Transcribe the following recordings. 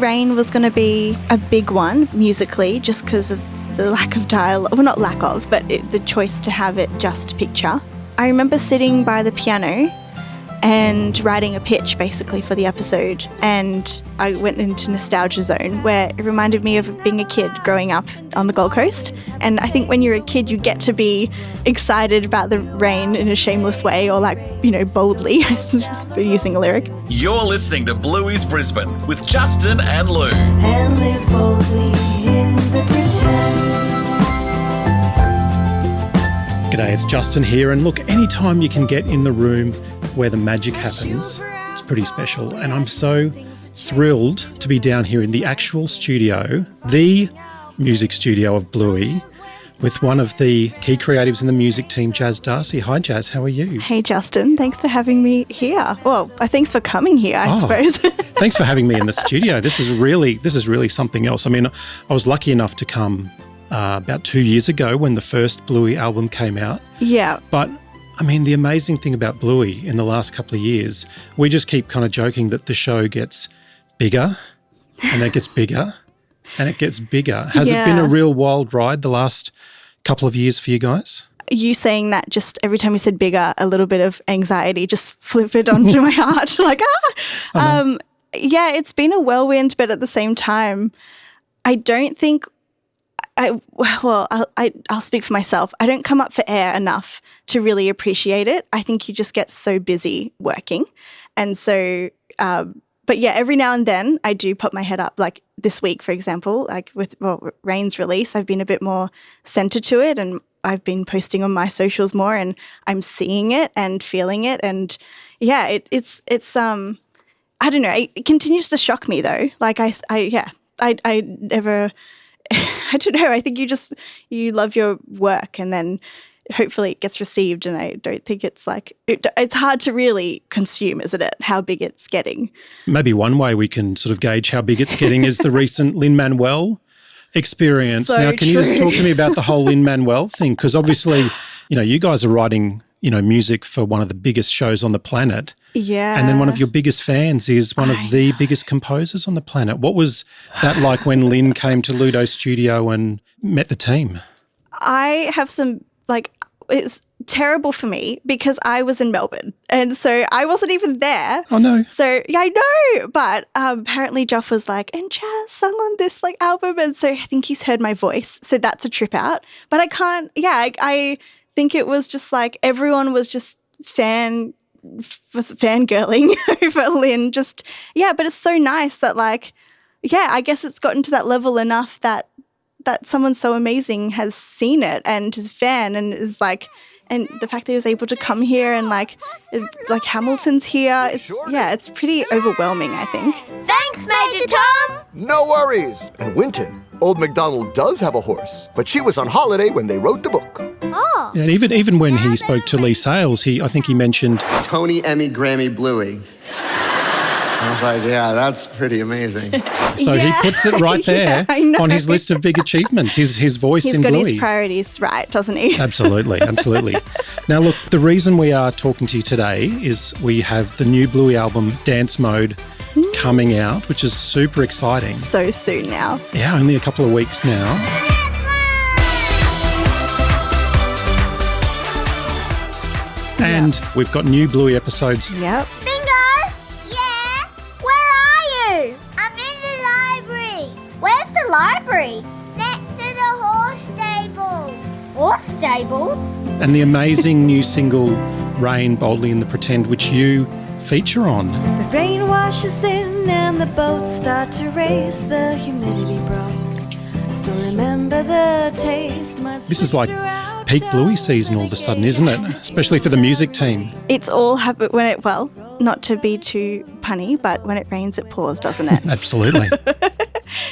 Rain was going to be a big one musically just because of the lack of dialogue. Well, not lack of, but the choice to have it just picture. I remember sitting by the piano and writing a pitch basically for the episode, and I went into nostalgia zone where it reminded me of being a kid growing up on the Gold Coast. And I think when you're a kid you get to be excited about the rain in a shameless way, or like, boldly, using a lyric. You're listening to Bluey's Brisbane with Justin and Lou. And live boldly in the pretend. G'day, it's Justin here, and look, anytime you can get in the room where the magic happens, it's pretty special. And I'm so thrilled to be down here in the actual studio, the music studio of Bluey, with one of the key creatives in the music team, Jazz Darcy. Hi Jazz, how are you? Hey Justin, thanks for having me here. Well, thanks for coming here, I suppose. Thanks for having me in the studio. This is really something else. I mean, I was lucky enough to come about 2 years ago when the first Bluey album came out. Yeah. But I mean, the amazing thing about Bluey in the last couple of years, we just keep kind of joking that the show gets bigger and it gets bigger and it gets bigger. Has it been a real wild ride the last couple of years for you guys? You saying that, just every time you said bigger, a little bit of anxiety just flipped onto my heart. Like, yeah, it's been a whirlwind, but at the same time, I don't think I'll speak for myself. I don't come up for air enough to really appreciate it. I think you just get so busy working. And so, but yeah, every now and then I do pop my head up. Like this week, for example, like with Rain's release, I've been a bit more centered to it, and I've been posting on my socials more, and I'm seeing it and feeling it. And yeah, it's I don't know. It continues to shock me though. Like I never, I don't know. I think you love your work, and then hopefully it gets received. And I don't think it's it's hard to really consume, isn't it? How big it's getting. Maybe one way we can sort of gauge how big it's getting is the recent Lin-Manuel experience. So now, can you just talk to me about the whole Lin-Manuel thing? Because obviously, you guys are writing, music for one of the biggest shows on the planet. Yeah. And then one of your biggest fans is one of the biggest composers on the planet. What was that like when Lynn came to Ludo's studio and met the team? I have it's terrible for me because I was in Melbourne, and so I wasn't even there. Oh, no. So, yeah, I know. But apparently Joff was like, and Chaz sung on this album. And so I think he's heard my voice. So that's a trip out. But I can't, I think it was just like everyone was just fangirling over Lynn. But it's so nice that I guess it's gotten to that level enough that someone so amazing has seen it and is a fan and is and the fact that he was able to come here and Hamilton's here, it's pretty overwhelming, I think. Thanks, Major Tom! No worries. And Winton, Old MacDonald does have a horse, but she was on holiday when they wrote the book. Oh. Yeah, and even when he spoke to Lee Sales, I think he mentioned Tony, Emmy, Grammy, Bluey. I was like, yeah, that's pretty amazing. So he puts it right there on his list of big achievements, his voice in Bluey. He's got his priorities right, doesn't he? Absolutely. Now, look, the reason we are talking to you today is we have the new Bluey album, Dance Mode, coming out, which is super exciting. So soon now. Yeah, only a couple of weeks now. And we've got new Bluey episodes. Yep. Library. Next to the horse stables. Horse stables? And the amazing new single, Rain, Boldly in the Pretend, which you feature on. The rain washes in and the boats start to race. The humidity broke. I still remember the taste. This is like peak Bluey season all of a sudden, isn't it? Especially for the music team. It's all happened when not to be too punny, but when it rains, it pours, doesn't it? Absolutely.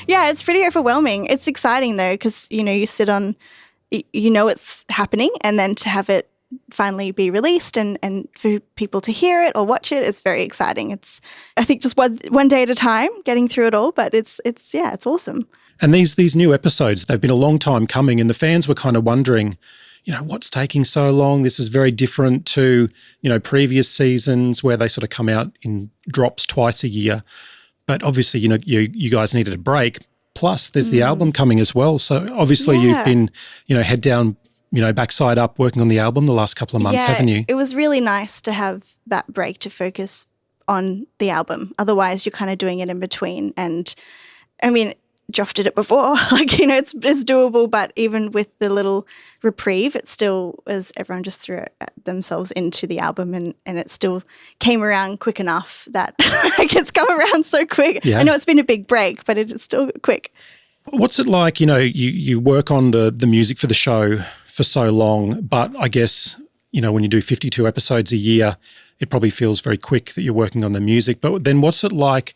Yeah, it's pretty overwhelming. It's exciting though, because, you sit on, it's happening, and then to have it finally be released and for people to hear it or watch it, it's very exciting. It's, I think, just one day at a time, getting through it all, but it's awesome. And these new episodes, they've been a long time coming, and the fans were kind of wondering, what's taking so long? This is very different to, previous seasons where they sort of come out in drops twice a year. but obviously, you guys needed a break. Plus, there's the album coming as well. So obviously, you've been, head down, backside up, working on the album the last couple of months, haven't you? It was really nice to have that break to focus on the album. Otherwise, you're kind of doing it in between. And I mean, Joff did it before. It's doable, but even with the little reprieve, it still was, everyone just threw themselves into the album and it still came around quick enough that it's come around so quick. Yeah. I know it's been a big break, but it is still quick. What's it like, you work on the music for the show for so long, but I guess, when you do 52 episodes a year, it probably feels very quick that you're working on the music. But then what's it like,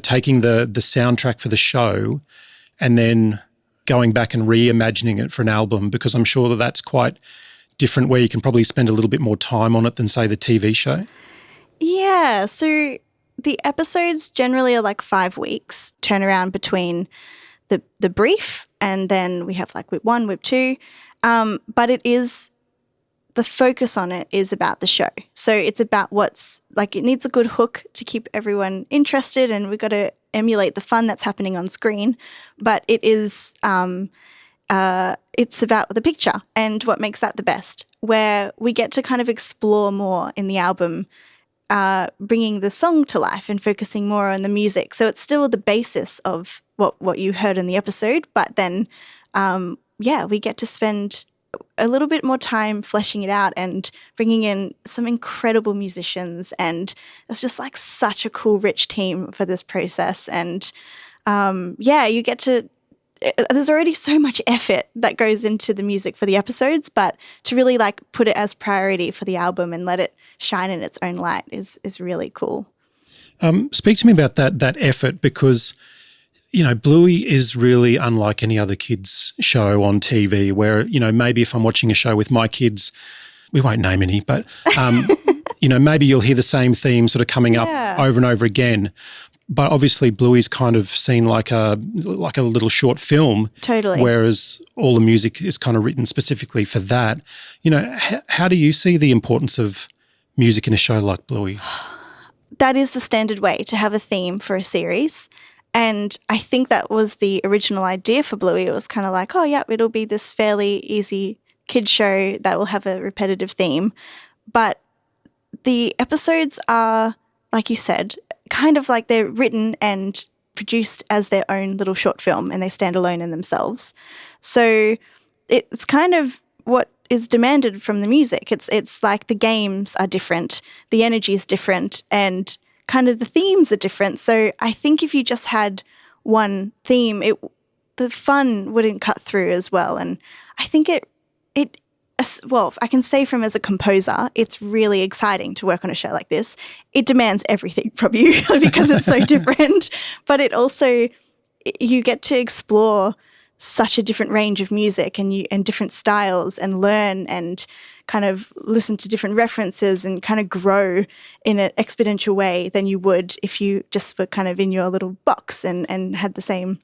taking the soundtrack for the show and then going back and reimagining it for an album? Because I'm sure that that's quite different, where you can probably spend a little bit more time on it than, say, the TV show. Yeah, so the episodes generally are like 5 weeks turnaround between the brief, and then we have like whip 1, whip 2. But the focus on it is about the show. So it's about it needs a good hook to keep everyone interested, and we've got to emulate the fun that's happening on screen. But it is, it's about the picture and what makes that the best, where we get to kind of explore more in the album, bringing the song to life and focusing more on the music. So it's still the basis of what you heard in the episode, but then, we get to spend a little bit more time fleshing it out and bringing in some incredible musicians, and it's just like such a cool, rich team for this process. And you get to, there's already so much effort that goes into the music for the episodes, but to really like put it as priority for the album and let it shine in its own light is really cool. Speak to me about that effort, because Bluey is really unlike any other kids show on TV, where, maybe if I'm watching a show with my kids, we won't name any, but, maybe you'll hear the same theme sort of coming up over and over again. But obviously Bluey's kind of seen like a little short film. Totally. Whereas all the music is kind of written specifically for that. How do you see the importance of music in a show like Bluey? That is the standard way to have a theme for a series. And I think that was the original idea for Bluey. It was kind of like, it'll be this fairly easy kid show that will have a repetitive theme. But the episodes are, like you said, kind of like they're written and produced as their own little short film, and they stand alone in themselves. So it's kind of what is demanded from the music. It's like the games are different, the energy is different, and kind of the themes are different. So I think if you just had one theme, the fun wouldn't cut through as well. And I think I can say from as a composer, it's really exciting to work on a show like this. It demands everything from you because it's so different, but it also, you get to explore such a different range of music and different styles, and learn and kind of listen to different references and kind of grow in an exponential way than you would if you just were kind of in your little box and had the same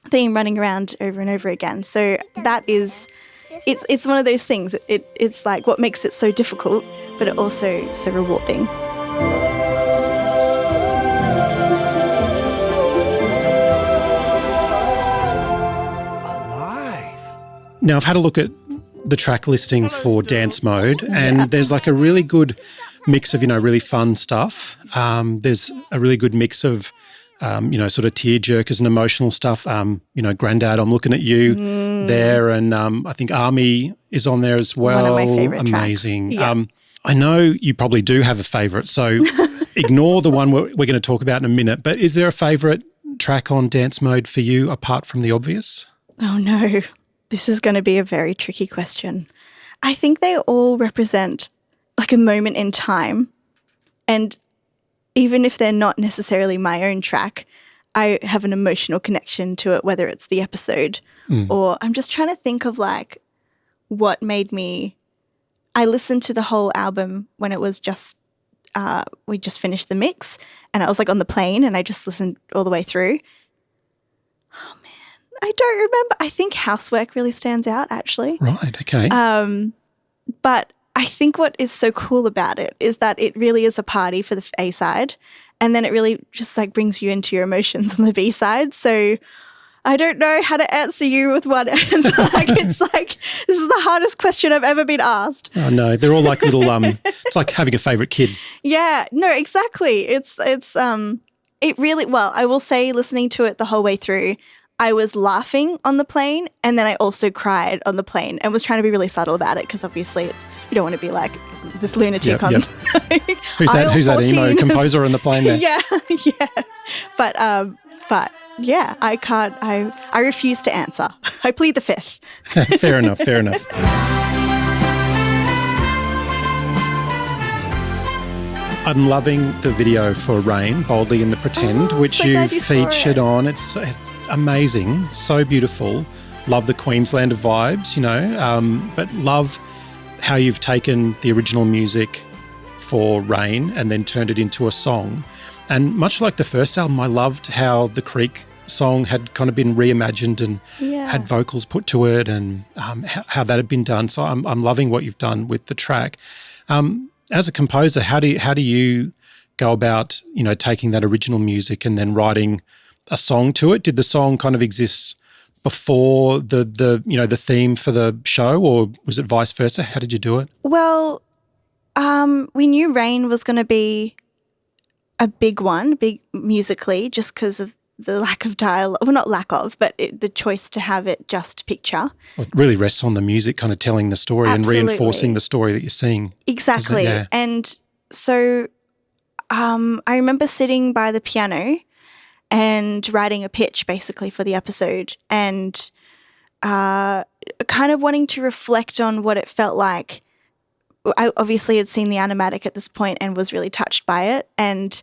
theme running around over and over again. So that is, it's one of those things. It's like what makes it so difficult, but it also so rewarding. Now, I've had a look at the track listing for Dance Mode, and there's like a really good mix of, really fun stuff. There's a really good mix of, sort of tear-jerkers and emotional stuff. Grandad, I'm looking at you there, and I think Army is on there as well. One of my favourite tracks. Amazing. Yeah. I know you probably do have a favourite, so ignore the one we're going to talk about in a minute, but is there a favourite track on Dance Mode for you apart from the obvious? Oh, no. This is going to be a very tricky question. I think they all represent like a moment in time, and even if they're not necessarily my own track, I have an emotional connection to it, whether it's the episode or I'm just trying to think of like what made me. I listened to the whole album when it was just we just finished the mix, and I was like on the plane and I just listened all the way through. Oh man, I don't remember. I think Housework really stands out actually. Right, okay. But I think what is so cool about it is that it really is a party for the A side, and then it really just like brings you into your emotions on the B side. So I don't know how to answer you with one answer. It's like this is the hardest question I've ever been asked. Oh no, they're all like little. It's like having a favourite kid. Yeah, no, exactly. It really, well, I will say listening to it the whole way through, I was laughing on the plane, and then I also cried on the plane and was trying to be really subtle about it because obviously you don't want to be like this lunatic on. Who's that emo composer on the plane there? Yeah. But yeah, I can't. I refuse to answer. I plead the fifth. Fair enough. I'm loving the video for Rain, Boldly in the Pretend, which so you glad you saw featured it. on. It's amazing, so beautiful. Love the Queenslander vibes, but love how you've taken the original music for Rain and then turned it into a song. And much like the first album, I loved how the Creek song had kind of been reimagined and had vocals put to it, and how that had been done. So I'm loving what you've done with the track. As a composer, how do you go about taking that original music and then writing a song to it? Did the song kind of exist before the theme for the show, or was it vice versa? How did you do it? Well, we knew Rain was going to be a big musically, just because of the lack of dialogue. Well, not lack of, but the choice to have it just picture. Well, it really rests on the music kind of telling the story Absolutely. and reinforcing the story that you're seeing. Exactly. Yeah. And so I remember sitting by the piano and writing a pitch basically for the episode, and kind of wanting to reflect on what it felt like. I obviously had seen the animatic at this point and was really touched by it, and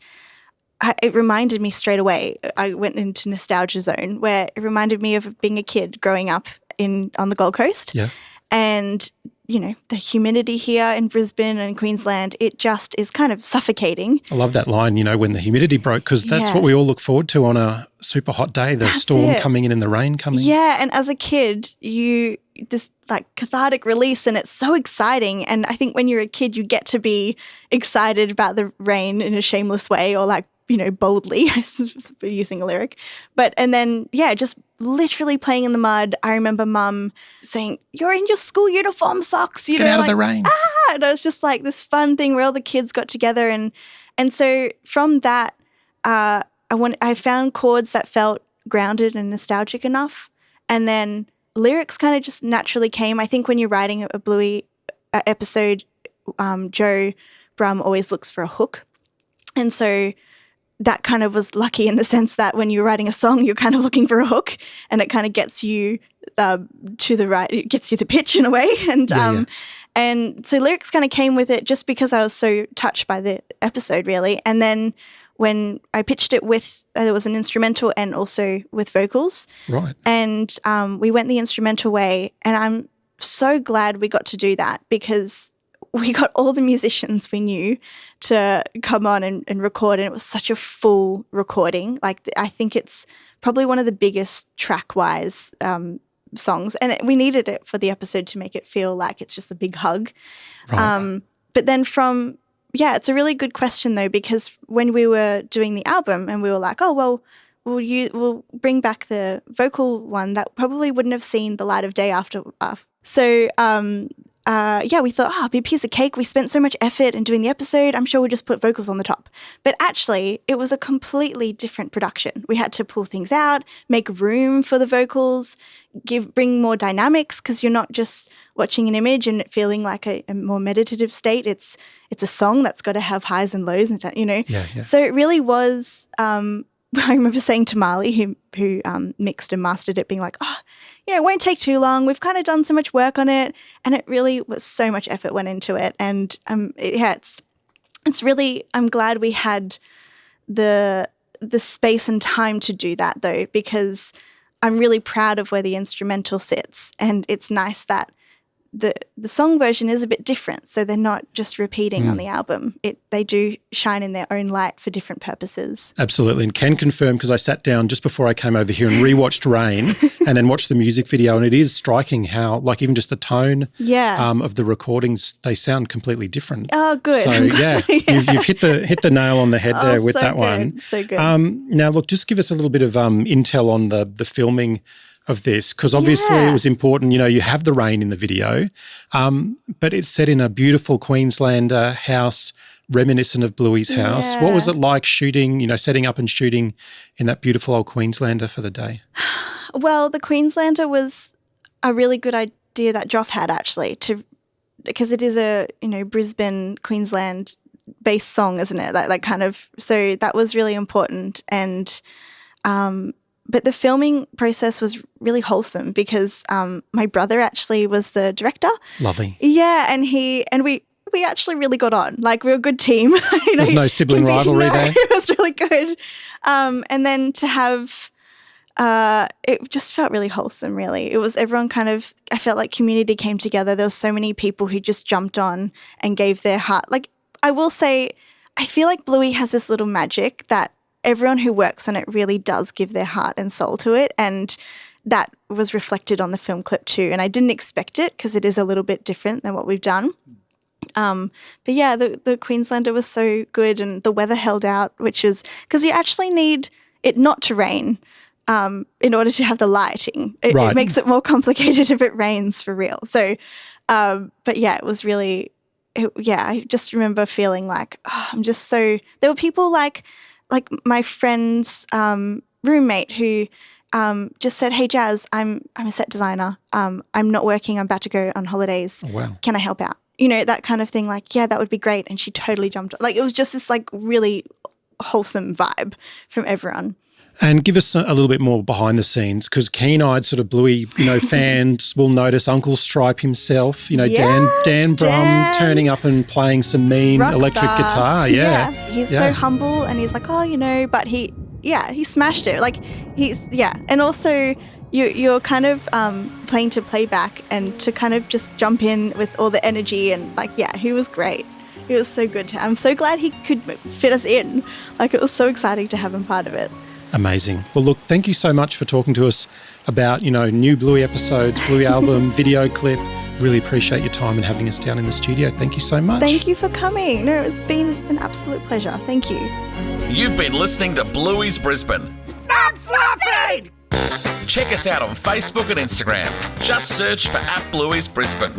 it reminded me straight away. I went into nostalgia zone where it reminded me of being a kid growing up on the Gold Coast. Yeah. And, the humidity here in Brisbane and Queensland, it just is kind of suffocating. I love that line, when the humidity broke, because that's what we all look forward to on a super hot day, the storm coming in and the rain coming. Yeah, and as a kid, this like cathartic release, and it's so exciting. And I think when you're a kid, you get to be excited about the rain in a shameless way, or like, boldly, using a lyric. And then, just literally playing in the mud. I remember Mum saying, "You're in your school uniform socks, Get out of the rain." And it was just like this fun thing where all the kids got together. And so from that, I found chords that felt grounded and nostalgic enough. And then lyrics kind of just naturally came. I think when you're writing a Bluey episode, Joe Brum always looks for a hook. And so that kind of was lucky in the sense that when you're writing a song, you're kind of looking for a hook, and it kind of gets you to the right, it gets you the pitch in a way. And so lyrics kind of came with it just because I was so touched by the episode, really. And then when I pitched it with, there was an instrumental and also with vocals. Right. And we went the instrumental way, and I'm so glad we got to do that because we got all the musicians we knew to come on and record, and it was such a full recording. Like, I think it's probably one of the biggest track-wise songs, and we needed it for the episode to make it feel like it's just a big hug. Right. But then it's a really good question though, because when we were doing the album and we were like, oh, well, we'll bring back the vocal one that probably wouldn't have seen the light of day after. So we thought, it'd be a piece of cake. We spent so much effort in doing the episode. I'm sure we'll just put vocals on the top. But actually, it was a completely different production. We had to pull things out, make room for the vocals, bring more dynamics, because you're not just watching an image and it feeling like a more meditative state. It's a song that's got to have highs and lows, Yeah. So it really was. I remember saying to Marley, who mixed and mastered it, being like, it won't take too long. We've kind of done so much work on it, and it really was so much effort went into it. And it's really, I'm glad we had the space and time to do that though, because I'm really proud of where the instrumental sits, and it's nice that the song version is a bit different, so they're not just repeating on the album. They do shine in their own light for different purposes. Absolutely, and can confirm because I sat down just before I came over here and rewatched Rain and then watched the music video, and it is striking how, like, even just the tone of the recordings, they sound completely different. Oh, good. So you've hit the nail on the head there with that one. So good. Now, look, just give us a little bit of intel on the filming of this, because obviously it was important. You know, you have the rain in the video, but it's set in a beautiful Queenslander house reminiscent of Bluey's house. What was it like shooting, you know, setting up and shooting in that beautiful old Queenslander for the day? Well, the Queenslander was a really good idea that Joff had, actually, because it is a, you know, Brisbane, Queensland based song, isn't it? Like kind of, so that was really important. And but the filming process was really wholesome because my brother actually was the director. Lovely. Yeah, and we actually really got on. Like, we were a good team. You know, there's no sibling rivalry there. It was really good. And then to have it just felt really wholesome, really. It was everyone kind of, I felt like community came together. There were so many people who just jumped on and gave their heart. Like, I will say, I feel like Bluey has this little magic that everyone who works on it really does give their heart and soul to it, and that was reflected on the film clip too. And I didn't expect it because it is a little bit different than what we've done. But yeah, the Queenslander was so good, and the weather held out, which is because you actually need it not to rain in order to have the lighting. It makes it more complicated if it rains for real. So, but yeah, it was really, I just remember feeling like, I'm just so, there were people like my friend's roommate who just said, "Hey, Jazz, I'm a set designer. I'm not working. I'm about to go on holidays. Oh, wow. Can I help out?" You know, that kind of thing. Like, yeah, that would be great. And she totally jumped on. Like, it was just this like really wholesome vibe from everyone. And give us a little bit more behind the scenes, because keen-eyed sort of Bluey, you know, fans will notice Uncle Stripe himself, you know, Dan Brum turning up and playing some mean electric guitar. Yeah. He's so humble, and he's like, oh, you know, but he smashed it. Like, and also you're kind of playing to playback and to kind of just jump in with all the energy, and like, he was great. It was so good. I'm so glad he could fit us in. Like, it was so exciting to have him part of it. Amazing. Well, look, thank you so much for talking to us about, you know, new Bluey episodes, Bluey album, video clip. Really appreciate your time and having us down in the studio. Thank you so much. Thank you for coming. No, it's been an absolute pleasure. Thank you. You've been listening to Bluey's Brisbane. Not fluffy! Check us out on Facebook and Instagram. Just search for @Bluey's Brisbane.